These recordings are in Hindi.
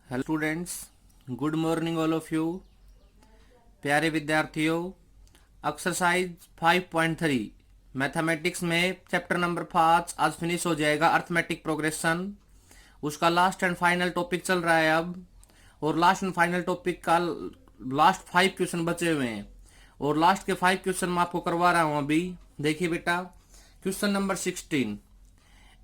Hello students, good morning all of you. प्यारे विद्यार्थियों, एक्सरसाइज 5.3 मैथमेटिक्स में चैप्टर नंबर 5 आज फिनिश हो जाएगा। अर्थमेटिक प्रोग्रेशन उसका लास्ट एंड फाइनल टॉपिक चल रहा है अब, और लास्ट एंड फाइनल टॉपिक का लास्ट 5 क्वेश्चन बचे हुए हैं, और लास्ट के 5 क्वेश्चन मैं आपको करवा रहा हूं अभी। देखिए बेटा, question number 16,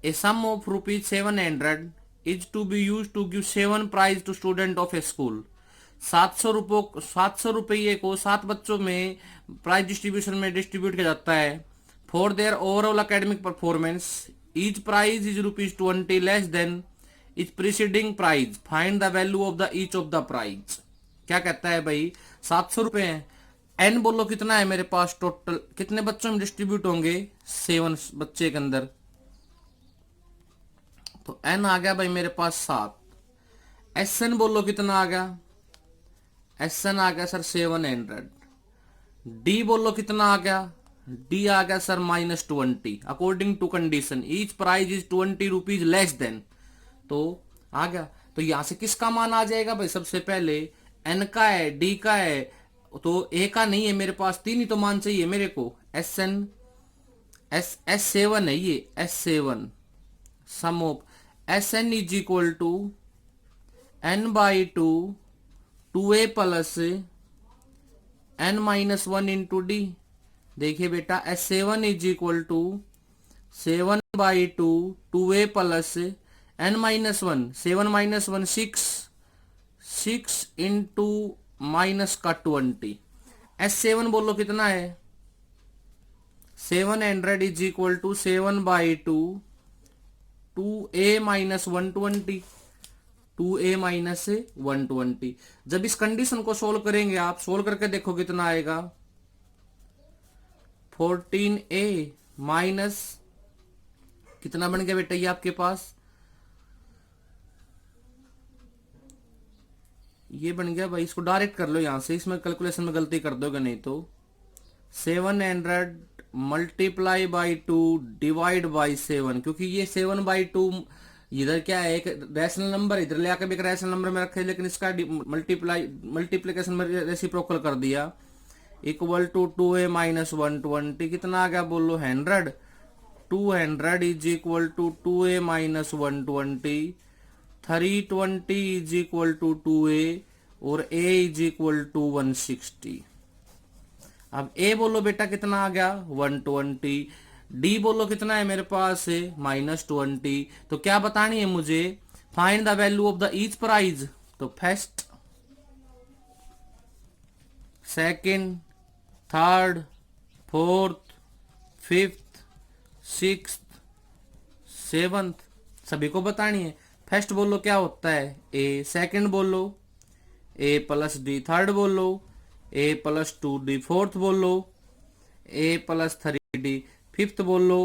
A sum of rupees 700 is to be used to give 7 prize to student of a school। 700 रुपये को 7 बच्चों में प्राइज डिस्ट्रीब्यूशन में डिस्ट्रीब्यूट किया जाता है for their overall academic performance. Each prize is ₹20 less than is preceding prize. Find the value of the each of the prize. क्या कहता है भाई, 700 रुपए हैं। एन बोलो कितना है मेरे पास, टोटल कितने बच्चों में डिस्ट्रीब्यूट होंगे, 7 बच्चे के अंदर, तो एन आ गया भाई मेरे पास 7। एस एन बोलो कितना आ गया, एस एन आ गया सर 700। डी बोलो कितना आ गया, डी आ गया sir -20 according to condition. Each prize is ₹20 less than, तो आ गया। तो यहां से किसका मान आ जाएगा भाई, सबसे पहले एन का है, डी का है, तो ए का नहीं है मेरे पास, 3 ही तो मान चाहिए मेरे को। एस एन S7 है ये, S7 sum of Sn is equal to n/2 2a plus n-1 into D. देखिए बेटा, S7 is equal to 7/2 2a plus n-1, 7 - 1 6 into minus का 20। S7 बोलो कितना है, 700 is equal to 7/2 2a - 120, 2a - 120। जब इस कंडीशन को सोल्व करेंगे, आप सोल्व करके देखो कितना आएगा, 14a माइनस कितना बन गया बेटा ये आपके पास, ये बन गया भाई, इसको डायरेक्ट कर लो यहां से, इसमें कैलकुलेशन में गलती कर दोगे नहीं तो। 700 मल्टीप्लाई बाई 2 डिवाइड बाई 7, क्योंकि ये 7/2 इधर क्या है, एक रैशनल नंबर इधर ले आकर भी एक रैशनल नंबर में रखे, लेकिन इसका मल्टीप्लीकेशन में रेसिप्रोकल कर दिया, इक्वल टू 2a - 120। कितना आ गया बोलो, 100। 200 is equal to 2a - 120, 320 is equal to 2a, और a इज इक्वल टू 160। अब ए बोलो बेटा कितना आ गया, 120। डी बोलो कितना है मेरे पास है, -20। तो क्या बतानी है मुझे, find the value of the each prize. तो first, second, third, fourth, fifth, sixth, seventh, सभी को बतानी है। फर्स्ट बोलो क्या होता है, ए। सेकंड बोलो a प्लस डी। थर्ड बोलो a प्लस 2d। फोर्थ बोलो a प्लस 3d। फिफ्थ बोलो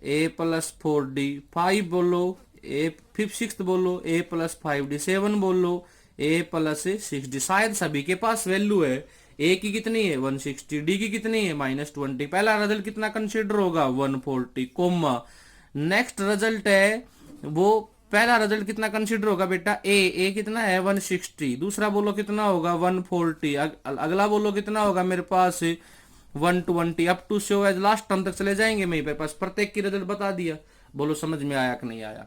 a प्लस 4d। 5 बोलो a, फिफ्थ सिक्स्थ बोलो a प्लस 5d। 7 बोलो a प्लस 6d। शायद सभी के पास वैल्यू है। a की कितनी है, 160। d की कितनी है, -20। पहला रिजल्ट कितना कंसिडर होगा, 140, कोमा। नेक्स्ट रिजल्ट है वो, पहला रिजल्ट कितना कंसीडर होगा बेटा, ए कितना है, 160। दूसरा बोलो कितना होगा, 140। अगला बोलो कितना होगा मेरे पास, 120। Up to show as last term तक चले जाएंगे मेरे पास, प्रत्येक की रिजल्ट बता दिया। बोलो समझ में आया कि नहीं आया।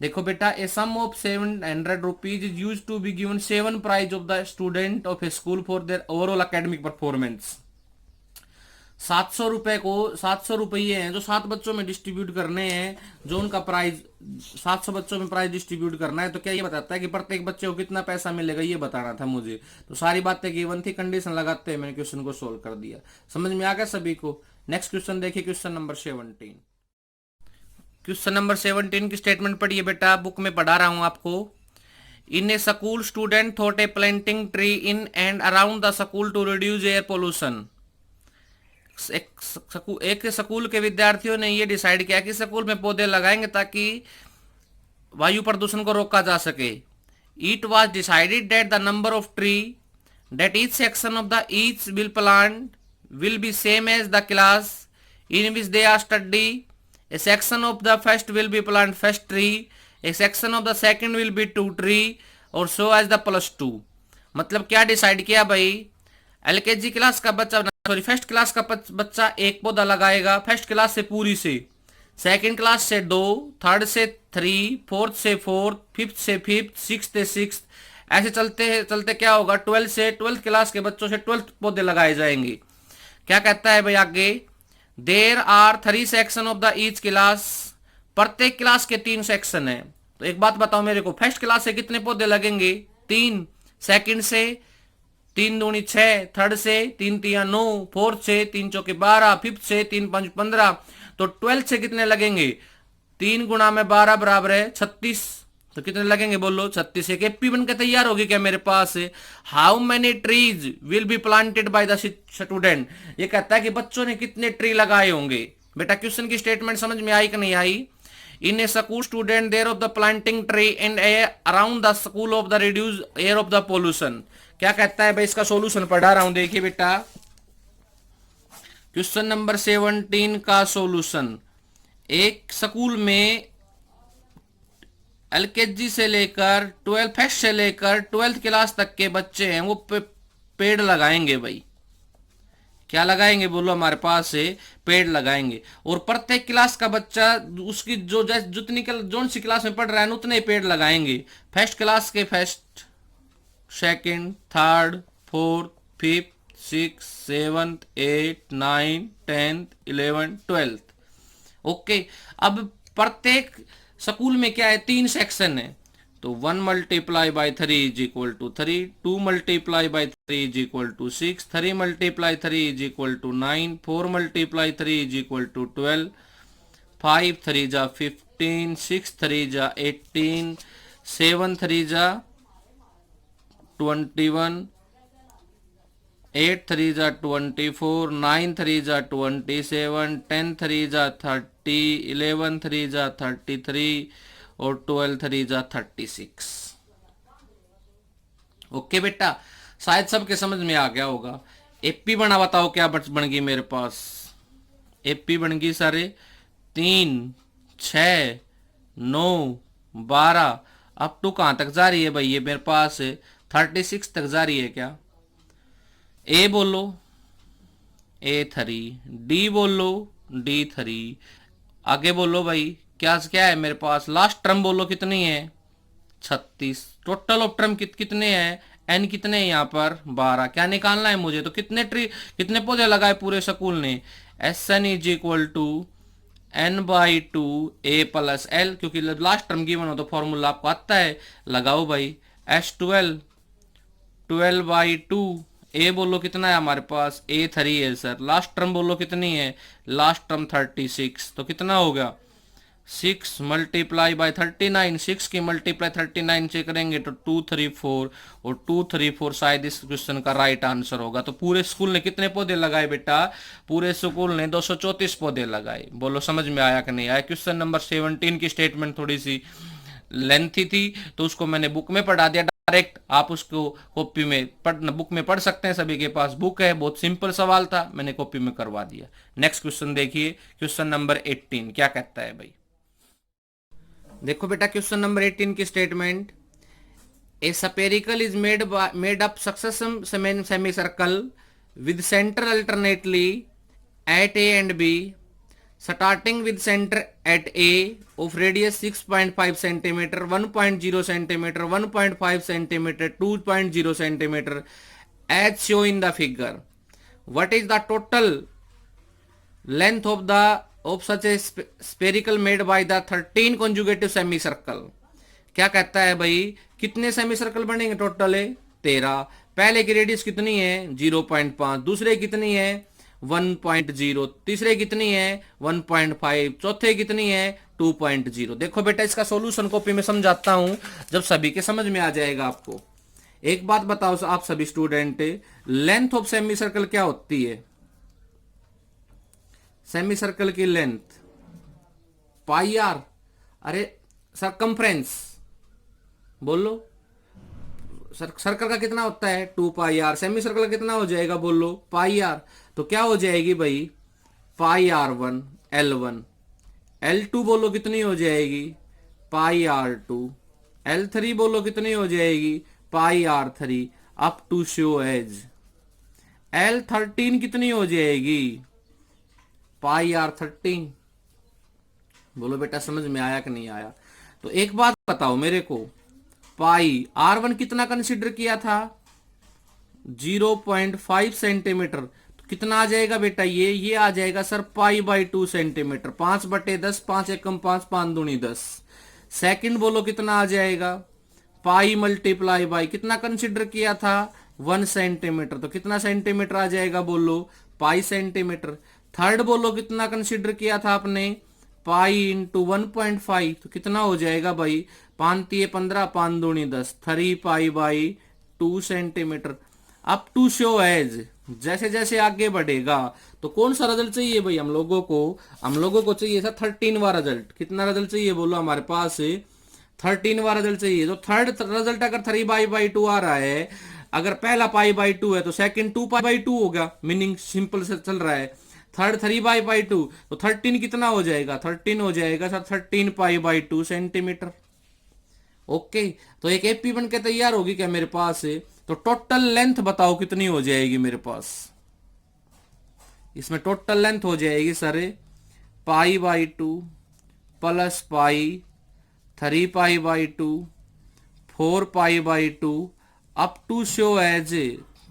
देखो बेटा, A sum of 700 rupees is use to be given 7 prize of the student of a school for their overall academic performance. 700 रुपए को, 700 रुपये हैं जो 7 बच्चों में डिस्ट्रीब्यूट करने हैं, जो उनका प्राइज 700 बच्चों में प्राइज डिस्ट्रीब्यूट करना है। तो क्या ये बताता है कि प्रत्येक बच्चे को कितना पैसा मिलेगा, ये बताना था मुझे। तो सारी बातें गिवन थी, कंडीशन लगाते हैं मैंने क्वेश्चन को सोल्व कर दिया। समझ में आ गया सभी को। नेक्स्ट क्वेश्चन देखिए, क्वेश्चन नंबर 17। क्वेश्चन नंबर 17 की स्टेटमेंट पढ़िए बेटा, बुक में पढ़ा रहा हूं आपको। In a school student thought a planting tree in and around the school to reduce air pollution. एक स्कूल के विद्यार्थियों ने यह डिसाइड किया कि स्कूल में पौधे लगाएंगे ताकि वायु प्रदूषण को रोका जा सके। It was decided that the number of tree that each section of the each will plant will be same as the class in which they are study. A section of the first will be plant first tree, a section of the second will be 2 tree, और सो एज द +2। मतलब क्या डिसाइड किया भाई, एलकेजी क्लास का बच्चा, सॉरी फर्स्ट क्लास का बच्चा एक पौधा लगाएगा फर्स्ट क्लास से पूरी से, सेकंड क्लास से 2, थर्ड से 3, फोर्थ से 4, फिफ्थ से 5, सिक्स से 6, ऐसे चलते चलते क्या होगा, 12 से 12th क्लास के बच्चों से 12th पौधे लगाए जाएंगे। क्या कहता है भाई आगे, there are 3 section of the each class, प्रत्येक क्लास के 3 सेक्शन है। तो एक बात बताओ मेरे को, फर्स्ट क्लास से कितने पौधे लगेंगे, 3, सेकंड से 3 दूनी 6, थर्ड से 3 तिया 9, फोर्थ से 3 चौके 12, फिफ्थ से 3 5 15, तो 12th से कितने लगेंगे, 3 गुणा में 12 बराबर है 36, तो कितने लगेंगे बोलो 36। एक एपी बनकर तैयार होगी क्या मेरे पास। How many trees will be planted by the student, ये कहता है कि बच्चों ने कितने ट्री लगाए होंगे। बेटा क्वेश्चन की स्टेटमेंट समझ में आई कि नहीं आई। In a school student there of the planting tree and around the school of the reduce air of the pollution. क्या कहता है भाई, इसका सॉल्यूशन पढ़ा रहा हूं, देखिए बेटा क्वेश्चन नंबर 17 का सॉल्यूशन। एक स्कूल में एलकेजी से लेकर 12 फर्स्ट से लेकर 12th क्लास तक के बच्चे हैं, वो पेड़ लगाएंगे भाई। क्या लगाएंगे बोलो, हमारे पास से पेड़ लगाएंगे। और प्रत्येक क्लास का बच्चा उसकी जो जितनी जोन सी क्लास में पढ़ रहा है उतने पेड़ लगाएंगे। फर्स्ट क्लास के first, second, third, fourth, fifth, 6, 7, 8, 9, 10, 11, 12। Okay, अब प्रत्येक स्कूल में क्या है, 3 सेक्शन है, तो 1 multiply by 3 is equal to 3, 2 multiply by 3 is equal to 6, 3 multiply 3 is equal to 9, 4 multiply 3 is equal to 12, 5 3 जा 15, 6 3 जा 18, 7 3 जा 21, 8 3 जा 24, 9 3 जा 27, 10 3 जा 30, 11 3 जा 33 और 12 3 जा 36। ओके बेटा, शायद सबके समझ में आ गया होगा। एपी बना, बताओ क्या बन गई मेरे पास। एपी बन गई सारे 3, 6, 9, 12, अप टू कहां तक जा रही है भाई, ये मेरे पास 36 तक जा रही है क्या। ए बोलो A3, डी बोलो D3, आगे बोलो भाई क्या क्या है मेरे पास, लास्ट टर्म बोलो कितनी है 36, टोटल ऑफ टर्म कितने हैं, एन कितने हैं यहाँ पर 12। क्या निकालना है मुझे, तो कितने पौधे लगाए पूरे स्कूल ने, SN is equal to N/2 A plus L, क्योंकि लास्ट टर्म गिवन हो तो फॉर्मूला आपको आता है, लगाओ भाई S12 12/2। ए बोलो कितना है हमारे पास, A3 है सर। लास्ट टर्म बोलो कितनी है, लास्ट टर्म 36, तो कितना होगा 6 मल्टीप्लाई बाई 39, 6 की मल्टीप्लाई 39 से करेंगे तो 234, और 234 शायद इस क्वेश्चन का राइट आंसर होगा। तो पूरे स्कूल ने कितने पौधे लगाए बेटा, पूरे स्कूल ने 234 पौधे लगाए। बोलो समझ में आया कि नहीं आया। क्वेश्चन नंबर 17 की स्टेटमेंट थोड़ी सी लेंथी थी तो उसको मैंने बुक में पढ़ा दिया डायरेक्ट, आप उसको कॉपी में बुक में पढ़ सकते हैं, सभी के पास बुक है। बहुत सिंपल सवाल था, मैंने कॉपी में करवा दिया। नेक्स्ट क्वेश्चन देखिए, क्वेश्चन नंबर 18 क्या कहता है भाई। देखो बेटा क्वेश्चन नंबर 18 की statement, a spherical is made up successive semi circle with centre alternately at A and B, starting with center at A of radius 6.5 cm, 1.0 cm, 1.5 cm, 2.0 cm as shown in the figure. What is the total length of such a spherical made by the 13 conjugative semicircle? क्या कहता है भाई, कितने सेमी सर्कल बनेंगे, टोटल है 13। पहले की रेडियस कितनी है 0.5, दूसरे कितनी है 1.0, तीसरे कितनी है 1.5, चौथे कितनी है 2.0। देखो बेटा इसका सॉल्यूशन कॉपी में समझाता हूं, जब सभी के समझ में आ जाएगा आपको। एक बात बताओ आप सभी student, length of semi circle क्या होती है, सेमी सर्कल की लेंथ पाई आर, अरे सरकमफ्रेंस बोलो, सर्कल का कितना होता है 2 पाई आर, सेमी सर्कल का कितना हो जाएगा बोलो पाई आर, तो क्या हो जाएगी भाई पाई R1 L1, L2 बोलो कितनी हो जाएगी पाई R2 L3 बोलो कितनी हो जाएगी, pi R3 up to show as. L13 कितनी हो जाएगी, पाई R13। बोलो बेटा समझ में आया कि नहीं आया। तो एक बात बताओ मेरे को, पाई R1 कितना कंसिडर किया था, 0.5 सेंटीमीटर। तो कितना आ जाएगा बेटा, ये आ जाएगा सर पाई/2 सेंटीमीटर। 5/10, 5 एकम 5, 5 दूनी 10। सेकंड बोलो कितना आ जाएगा, पाई मल्टीप्लाई बाई कितना कंसिडर किया था, 1 सेंटीमीटर। तो कितना सेंटीमीटर आ जाएगा बोलो, पाई सेंटीमीटर। थर्ड बोलो कितना कंसिडर किया था आपने, पाई इंटू 1.5। तो कितना हो जाएगा भाई, 5×3 = 15, 5 दूनी 10, 3 pi centimetre. Up to show as, जैसे जैसे आगे बढ़ेगा तो कौन सा रिजल्ट चाहिए भाई हम लोगों को चाहिए था 13वां रिजल्ट। कितना रिजल्ट चाहिए बोलो, हमारे पास 13वां रिजल्ट चाहिए। तो थर्ड रिजल्ट अगर 3 पाई/2 आ रहा है, अगर पहला पाई/2 है तो सेकंड 2 पाई/2 होगा, मीनिंग सिंपल से चल रहा है। थर्ड 3 पाई/2, तो 13 कितना हो जाएगा, 13 हो जाएगा सर 13 पाई/2 सेंटीमीटर। ओके, तो एक एपी बन के तैयार होगी क्या मेरे पास। तो टोटल लेंथ बताओ कितनी हो जाएगी मेरे पास, इसमें टोटल लेंथ हो जाएगी sir pi plus pi, 3 pi, 4 pi up to show as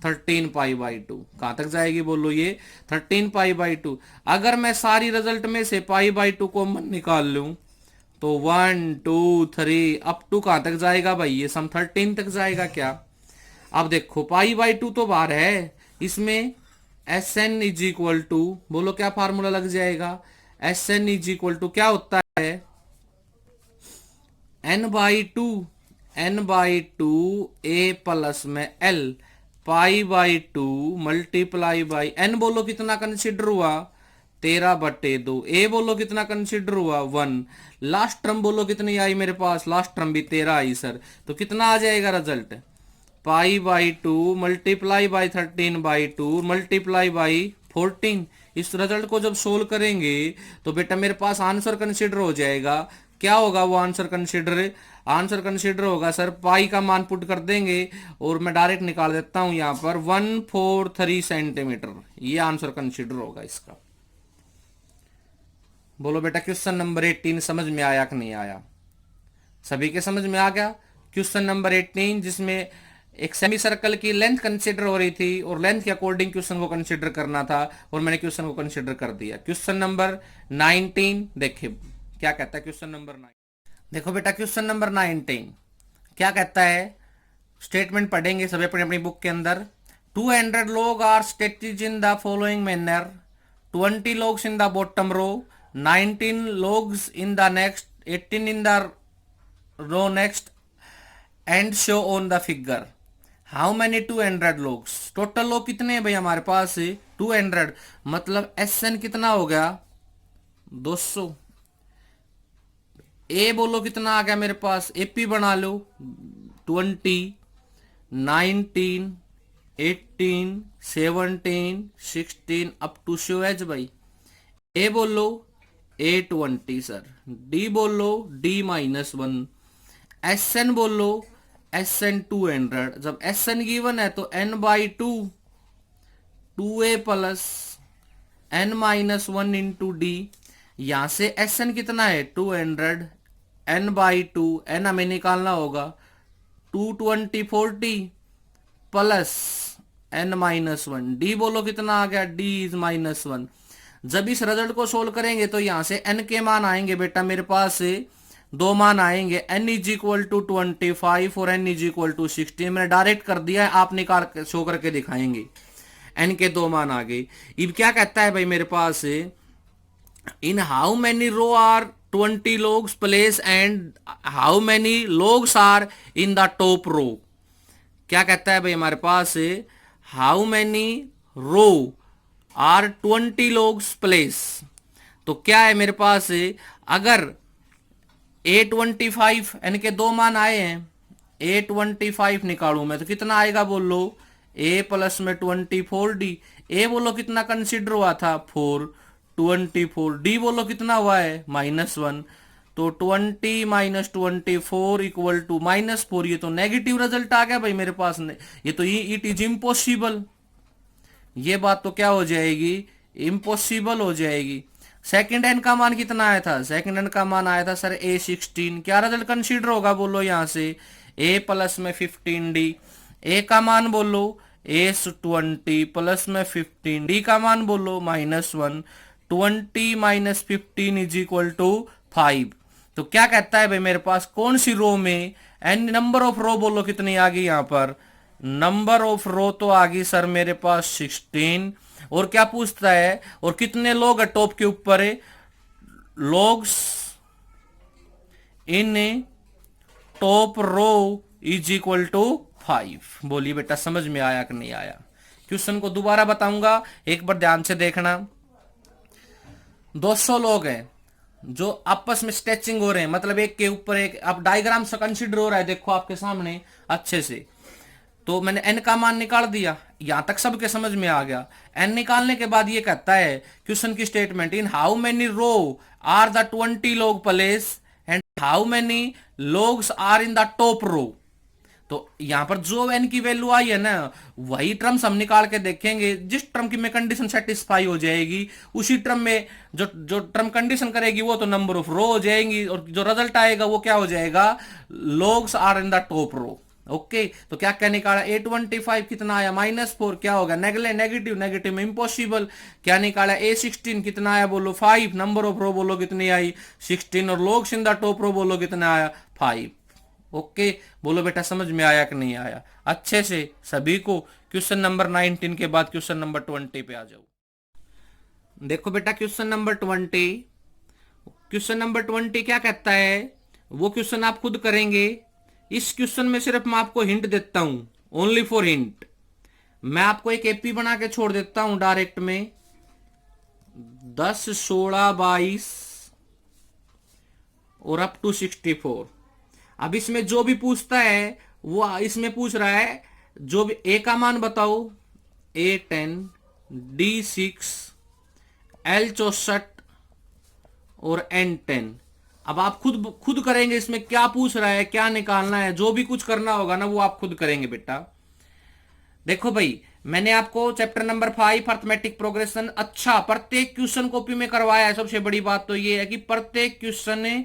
13 pi. कहां तक जाएगी बोलो, ये 13 पाई/2। अगर मैं सारी रिजल्ट में से पाई/2 कॉमन निकाल लूं तो 1 2 3 अप टू कहां तक जाएगा भाई, ये सम 13 तक जाएगा क्या। अब देखो पाई/2 तो बाहर है, इसमें Sn इज इक्वल टू, बोलो क्या फार्मूला लग जाएगा, Sn इज इक्वल टू क्या होता है, n/2 a प्लस में l, पाई/2 मल्टीप्लाई बाई n। बोलो कितना कंसिडर हुआ, 13/2। ए बोलो कितना कंसिडर हुआ, 1। लास्ट टर्म बोलो कितनी आई मेरे पास, लास्ट टर्म भी 13 आई सर। तो कितना आ जाएगा result, pi multiply by 13/2 multiply by 14। इस रिजल्ट को जब सोल्व करेंगे तो बेटा मेरे पास आंसर कंसिडर हो जाएगा। क्या होगा वो आंसर कंसिडर होगा सर, पाई का मान पुट कर देंगे और मैं डायरेक्ट निकाल देता हूं यहां पर 143 सेंटीमीटर। ये आंसर कंसिडर होगा इसका। बोलो बेटा क्वेश्चन नंबर 18 समझ में आया कि नहीं आया, सभी के समझ में आ गया। क्वेश्चन नंबर 18 जिसमें एक सेमी सर्कल की लेंथ कंसिडर हो रही थी और लेंथ के अकॉर्डिंग क्वेश्चन को कंसिडर करना था और मैंने क्वेश्चन को कंसिडर कर दिया। क्वेश्चन नंबर 19 देखिए क्या कहता है क्वेश्चन नंबर 9। देखो बेटा क्वेश्चन नंबर 19 क्या कहता है, स्टेटमेंट पढ़ेंगे सभी अपनी अपनी बुक के अंदर। 200 log are stated in the following manner, 20 logs in the bottom row, 19 logs in the next, 18 in the row next and show on the figure. How many 200 logs, total log कितने हैं भाई हमारे पास 200, मतलब Sn कितना हो गया 200। ए बोलो कितना आ गया मेरे पास, एपी बना लो 20, 19, 18, 17, 16 अप टू शो एज भाई। ए बोलो A20 सर, डी बोलो D-1, Sn बोलो Sn 200। जब Sn गिवन है तो n/2 2a plus n-1 into D. यहां से Sn कितना है 200, n/2 n हमें निकालना होगा 220 40 प्लस n-1। डी बोलो कितना आ गया, d इज -1। जब इस रिजल्ट को सोल्व करेंगे तो यहां से n के मान आएंगे बेटा मेरे पास दो मान आएंगे, n इज इक्वल टू 25 और n इज इक्वल टू 60। मैंने डायरेक्ट कर दिया है, आप निकाल शो करके दिखाएंगे। n के दो मान आ गए। अब क्या कहता है भाई मेरे पास, in how many row are 20 logs place and how many logs are in the top row. क्या कहता है भाई हमारे पास, how many row are 20 logs place. तो क्या है मेरे पास, अगर A25 n के दो मान आए हैं, A25 निकालू मैं तो कितना आएगा बोलो, A प्लस में 24 D। A बोलो कितना कंसिडर हुआ था 4, 24 D बोलो कितना हुआ है -1। तो 20 माइनस 24 इक्वल टू -4। ये तो नेगेटिव रिजल्ट आ गया भाई मेरे पास। ये तो इट इज इम्पॉसिबल। ये बात तो क्या हो जाएगी, इम्पॉसिबल हो जाएगी। सेकंड एन का मान कितना आया था, सेकंड एन का मान आया था सर A16। क्या रिजल्ट कंसीडर होगा बोलो यहां से, A प्लस में 15D। ए का मान बोलो A20 प्लस में 15, डी का मान बोलो -1। 20 माइनस 15 इज इक्वल टू 5। तो क्या कहता है भाई मेरे पास कौन सी रो में, एन नंबर ऑफ रो बोलो कितनी आ गई यहां पर, नंबर ऑफ रो तो आ गई सर मेरे पास 16। और क्या पूछता है, और कितने लोग है टॉप के ऊपर है, logs in top row is equal to 5। बोलिए बेटा समझ में आया कि नहीं आया। क्वेश्चन को दोबारा बताऊंगा, एक बार ध्यान से देखना। 200 लोग हैं जो आपस में स्ट्रेचिंग हो रहे हैं, मतलब एक के ऊपर एक, अब डायग्राम से कंसीडर हो रहा है, देखो आपके सामने अच्छे से। तो मैंने एन का मान निकाल दिया, यहां तक सबके समझ में आ गया। एन निकालने के बाद ये कहता है क्वेश्चन की statement, in how many row are the 20 log place and how many logs are in the top row. तो यहां पर जो एन की वैल्यू आई है ना, वही टर्म्स हम निकाल के देखेंगे। जिस टर्म की में कंडीशन सेटिस्फाई हो जाएगी, उसी टर्म में जो टर्म कंडीशन करेगी वो तो नंबर ऑफ रो हो जाएंगी, और जो रिजल्ट आएगा वो क्या हो जाएगा, logs are in the top row. Okay तो क्या क्या निकाला, A25 कितना आया -4, क्या होगा नेगेटिव, नेगेटिव में इम्पॉसिबल। क्या निकाला A16 कितना आया बोलो 5, नंबर ऑफ रो बोलो कितनी आई 16, और logs in the top row बोलो कितना आया 5। ओके बोलो बेटा समझ में आया कि नहीं आया अच्छे से सभी को। क्वेश्चन नंबर 19 के बाद क्वेश्चन नंबर 20 पे आ जाओ। देखो बेटा क्वेश्चन नंबर 20, क्वेश्चन नंबर 20 क्या कहता है, वो क्वेश्चन आप खुद करेंगे। इस क्वेश्चन में सिर्फ मैं आपको हिंट देता हूं, ओनली फॉर हिंट। मैं आपको एक एपी बना के छोड़ देता हूं डायरेक्ट में, 10, 16, 22 और अप टू 64। अब इसमें जो भी पूछता है वो इसमें पूछ रहा है, जो भी ए का मान बताओ, A10, D6, L64 और N10। अब आप खुद करेंगे, इसमें क्या पूछ रहा है क्या निकालना है, जो भी कुछ करना होगा ना वो आप खुद करेंगे बेटा। देखो भाई मैंने आपको चैप्टर नंबर 5 अर्थमेटिक प्रोग्रेशन अच्छा प्रत्येक क्वेश्चन कॉपी में करवाया है। सबसे बड़ी बात तो ये है कि प्रत्येक क्वेश्चन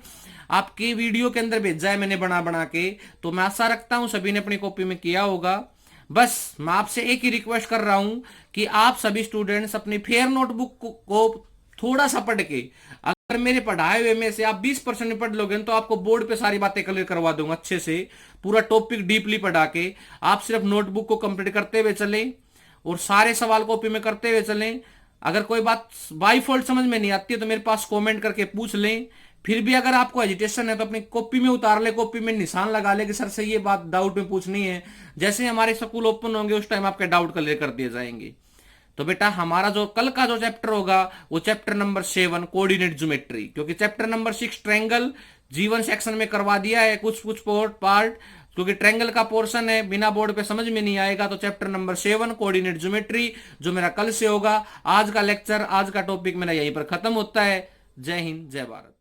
आपके वीडियो के अंदर भेजा है मैंने बना के, तो मैं आशा रखता हूं सभी ने अपनी कॉपी में किया होगा। बस मैं आपसे एक ही रिक्वेस्ट कर रहा हूं कि आप सभी स्टूडेंट्स अपनी फेयर नोटबुक को थोड़ा सा पढ़ के, अगर मेरे पढ़ाए हुए में से आप 20% में पढ़ लोगे तो आपको बोर्ड पे सारी बातें क्लियर करवा दूंगा अच्छे से, पूरा टॉपिक डीपली पढ़ा के। आप सिर्फ नोटबुक को कंप्लीट करते हुए चलें और सारे सवाल कॉपी में करते हुए चलें। अगर कोई बात बाय फॉल्ट समझ में नहीं आती है तो मेरे पास कमेंट करके पूछ लें। फिर भी अगर आपको एजिटेशन है तो अपनी कॉपी में उतार ले, कॉपी में निशान लगा ले कि सर से ये बात डाउट में पूछनी है। जैसे हमारे स्कूल ओपन होंगे उस टाइम आपके डाउट क्लियर कर दिए जाएंगे। तो बेटा हमारा जो कल का जो चैप्टर होगा वो चैप्टर नंबर 7 कोऑर्डिनेट ज्योमेट्री, क्योंकि chapter number 6 triangle G1 section में करवा दिया है कुछ पार्ट, क्योंकि ट्रायंगल का पोर्शन है बिना बोर्ड पे समझ में नहीं आएगा। तो चैप्टर नंबर 7 कोऑर्डिनेट ज्योमेट्री जो मेरा कल से होगा। आज का लेक्चर, आज का टॉपिक मेरा यहीं पर खत्म होता है। जय हिंद, जय भारत।